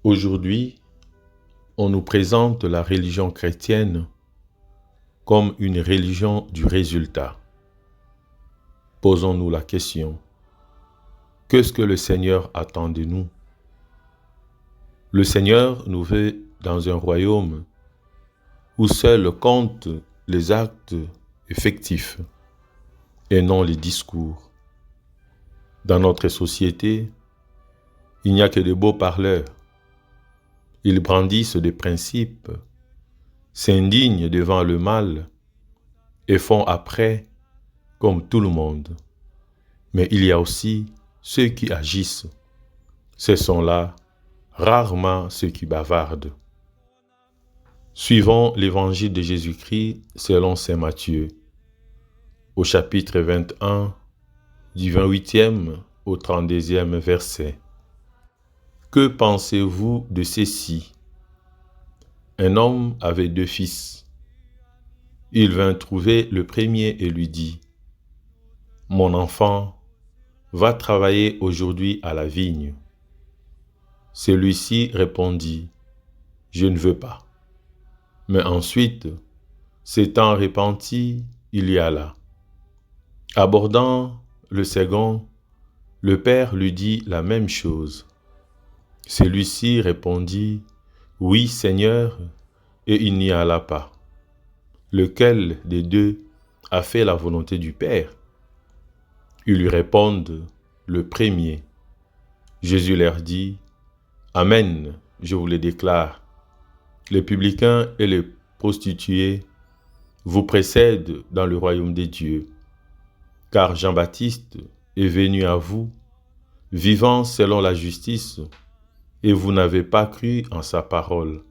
Aujourd'hui, on nous présente la religion chrétienne comme une religion du résultat. Posons-nous la question, qu'est-ce que le Seigneur attend de nous? Le Seigneur nous veut dans un royaume où seuls comptent les actes effectifs et non les discours. Dans notre société, il n'y a que de beaux parleurs. Ils brandissent des principes, s'indignent devant le mal et font après comme tout le monde. Mais il y a aussi ceux qui agissent. Ce sont là rarement ceux qui bavardent. Suivons l'évangile de Jésus-Christ selon saint Matthieu, au chapitre 21, du 28e au 32e verset. Que pensez-vous de ceci? Un homme avait 2 fils. Il vint trouver le premier et lui dit, « Mon enfant, va travailler aujourd'hui à la vigne. » Celui-ci répondit, « Je ne veux pas. » Mais ensuite, s'étant repenti, il y alla. Abordant le second, le père lui dit la même chose. Celui-ci répondit, « Oui, Seigneur, » et il n'y alla pas. Lequel des deux a fait la volonté du Père? Ils lui répondent, « Le premier. » Jésus leur dit, « Amen, je vous le déclare. Les publicains et les prostituées vous précèdent dans le royaume des dieux. Car Jean-Baptiste est venu à vous, vivant selon la justice, et vous n'avez pas cru en sa parole,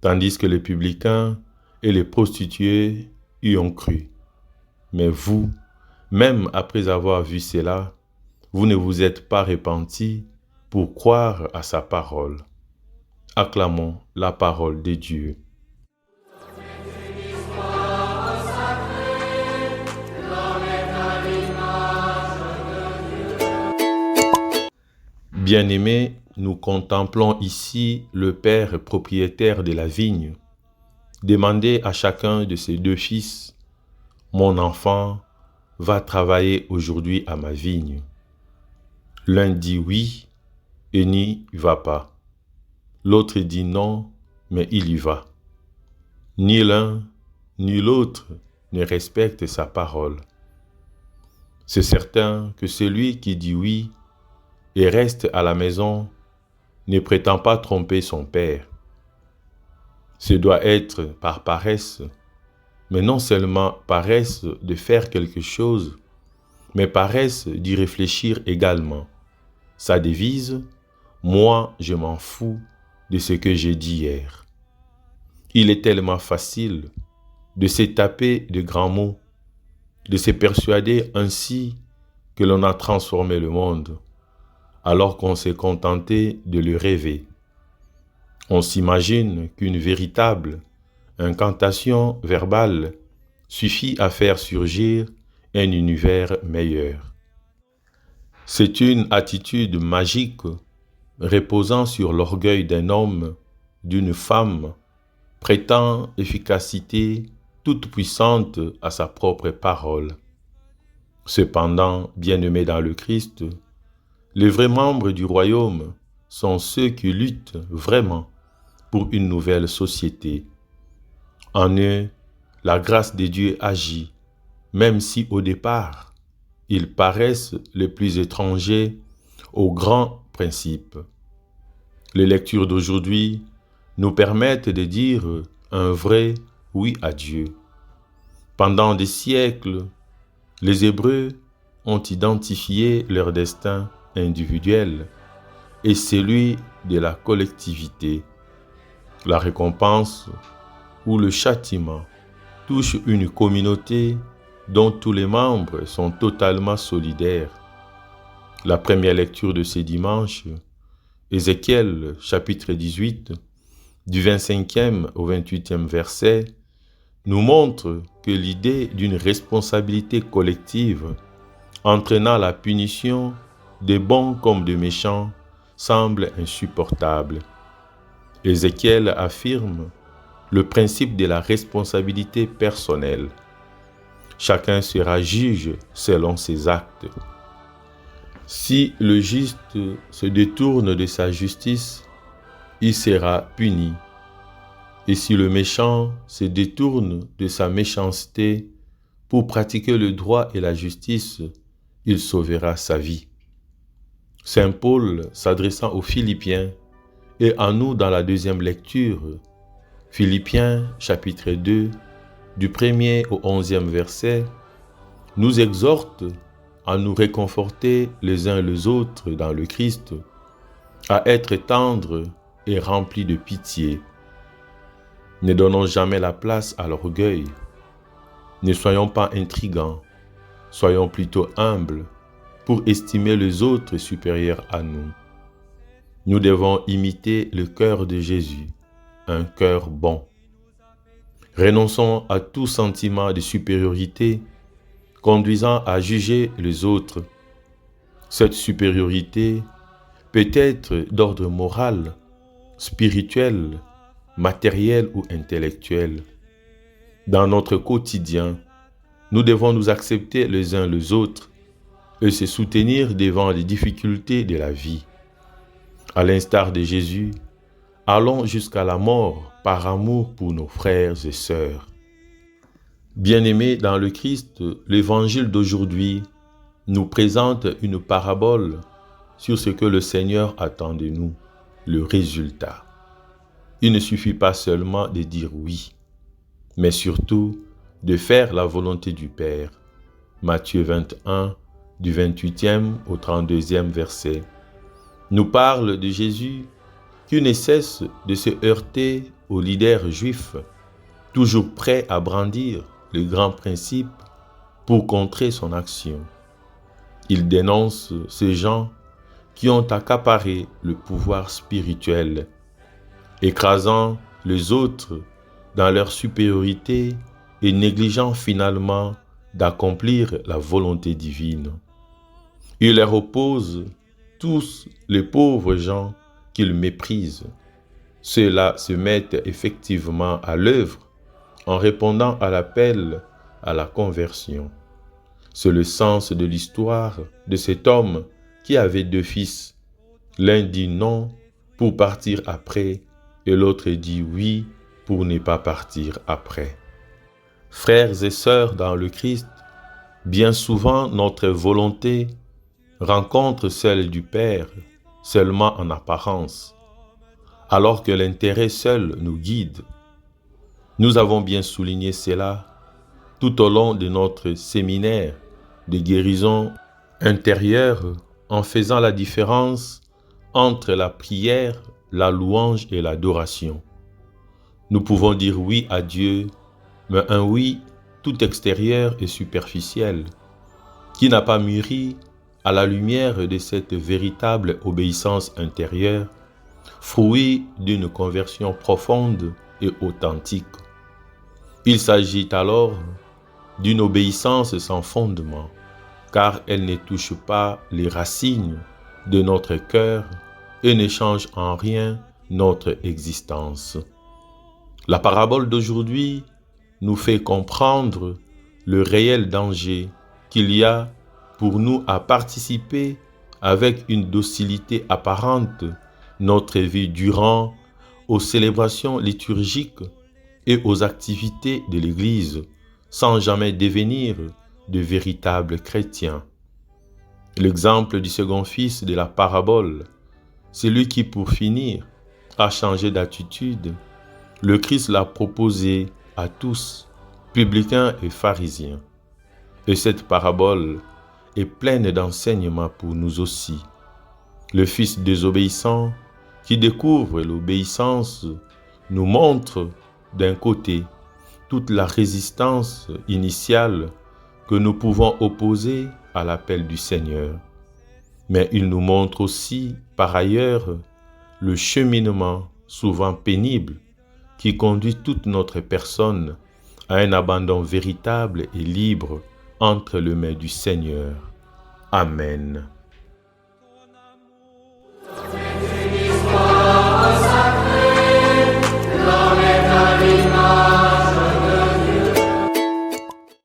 tandis que les publicains et les prostituées y ont cru. Mais vous, même après avoir vu cela, vous ne vous êtes pas repentis pour croire à sa parole. » Acclamons la parole de Dieu. Bien-aimés, nous contemplons ici le père propriétaire de la vigne. Demandez à chacun de ses 2 fils, « Mon enfant, va travailler aujourd'hui à ma vigne. » L'un dit oui et n'y va pas. L'autre dit non, mais il y va. Ni l'un ni l'autre ne respecte sa parole. C'est certain que celui qui dit oui et reste à la maison ne prétend pas tromper son père. Ce doit être par paresse, mais non seulement paresse de faire quelque chose, mais paresse d'y réfléchir également. Sa devise, « Moi, je m'en fous de ce que j'ai dit hier. » Il est tellement facile de se taper de grands mots, de se persuader ainsi que l'on a transformé le monde, alors qu'on s'est contenté de le rêver. On s'imagine qu'une véritable incantation verbale suffit à faire surgir un univers meilleur. C'est une attitude magique reposant sur l'orgueil d'un homme, d'une femme, prêtant efficacité toute puissante à sa propre parole. Cependant, bien-aimés dans le Christ, les vrais membres du royaume sont ceux qui luttent vraiment pour une nouvelle société. En eux, la grâce de Dieu agit, même si au départ, ils paraissent les plus étrangers aux grands principes. Les lectures d'aujourd'hui nous permettent de dire un vrai oui à Dieu. Pendant des siècles, les Hébreux ont identifié leur destin individuel et celui de la collectivité. La récompense ou le châtiment touche une communauté dont tous les membres sont totalement solidaires. La première lecture de ce dimanche, Ézéchiel chapitre 18, du 25e au 28e verset, nous montre que l'idée d'une responsabilité collective entraînant la punition des bons comme des méchants semble insupportable. Ézéchiel affirme le principe de la responsabilité personnelle. Chacun sera juge selon ses actes. Si le juste se détourne de sa justice, il sera puni. Et si le méchant se détourne de sa méchanceté pour pratiquer le droit et la justice, il sauvera sa vie. Saint Paul, s'adressant aux Philippiens et à nous dans la deuxième lecture, Philippiens chapitre 2, du 1er au 11e verset, nous exhorte à nous réconforter les uns les autres dans le Christ, à être tendres et remplis de pitié. Ne donnons jamais la place à l'orgueil. Ne soyons pas intrigants, soyons plutôt humbles pour estimer les autres supérieurs à nous. Nous devons imiter le cœur de Jésus, un cœur bon. Renonçons à tout sentiment de supériorité conduisant à juger les autres. Cette supériorité peut être d'ordre moral, spirituel, matériel ou intellectuel. Dans notre quotidien, nous devons nous accepter les uns les autres et se soutenir devant les difficultés de la vie. À l'instar de Jésus, allons jusqu'à la mort par amour pour nos frères et sœurs. Bien-aimés dans le Christ, l'évangile d'aujourd'hui nous présente une parabole sur ce que le Seigneur attend de nous, le résultat. Il ne suffit pas seulement de dire oui, mais surtout de faire la volonté du Père. Matthieu 21, du 28e au 32e verset, nous parle de Jésus qui ne cesse de se heurter aux leaders juifs, toujours prêts à brandir le grand principe pour contrer son action. Il dénonce ces gens qui ont accaparé le pouvoir spirituel, écrasant les autres dans leur supériorité et négligeant finalement d'accomplir la volonté divine. Il leur oppose tous les pauvres gens qu'ils méprisent. Ceux-là se mettent effectivement à l'œuvre en répondant à l'appel à la conversion. C'est le sens de l'histoire de cet homme qui avait 2 fils. L'un dit non pour partir après et l'autre dit oui pour ne pas partir après. Frères et sœurs dans le Christ, bien souvent notre volonté rencontre celle du Père seulement en apparence, alors que l'intérêt seul nous guide. Nous avons bien souligné cela tout au long de notre séminaire de guérison intérieure en faisant la différence entre la prière, la louange et l'adoration. Nous pouvons dire oui à Dieu, mais un oui tout extérieur et superficiel, qui n'a pas mûri à la lumière de cette véritable obéissance intérieure, fruit d'une conversion profonde et authentique. Il s'agit alors d'une obéissance sans fondement, car elle ne touche pas les racines de notre cœur et ne change en rien notre existence. La parabole d'aujourd'hui nous fait comprendre le réel danger qu'il y a pour nous à participer avec une docilité apparente notre vie durant aux célébrations liturgiques et aux activités de l'Église, sans jamais devenir de véritables chrétiens. L'exemple du second fils de la parabole, celui qui, pour finir, a changé d'attitude, le Christ l'a proposé à tous, publicains et pharisiens. Et cette parabole est pleine d'enseignements pour nous aussi. Le fils désobéissant, qui découvre l'obéissance, nous montre d'un côté toute la résistance initiale que nous pouvons opposer à l'appel du Seigneur. Mais il nous montre aussi, par ailleurs, le cheminement souvent pénible qui conduit toute notre personne à un abandon véritable et libre entre les mains du Seigneur. Amen.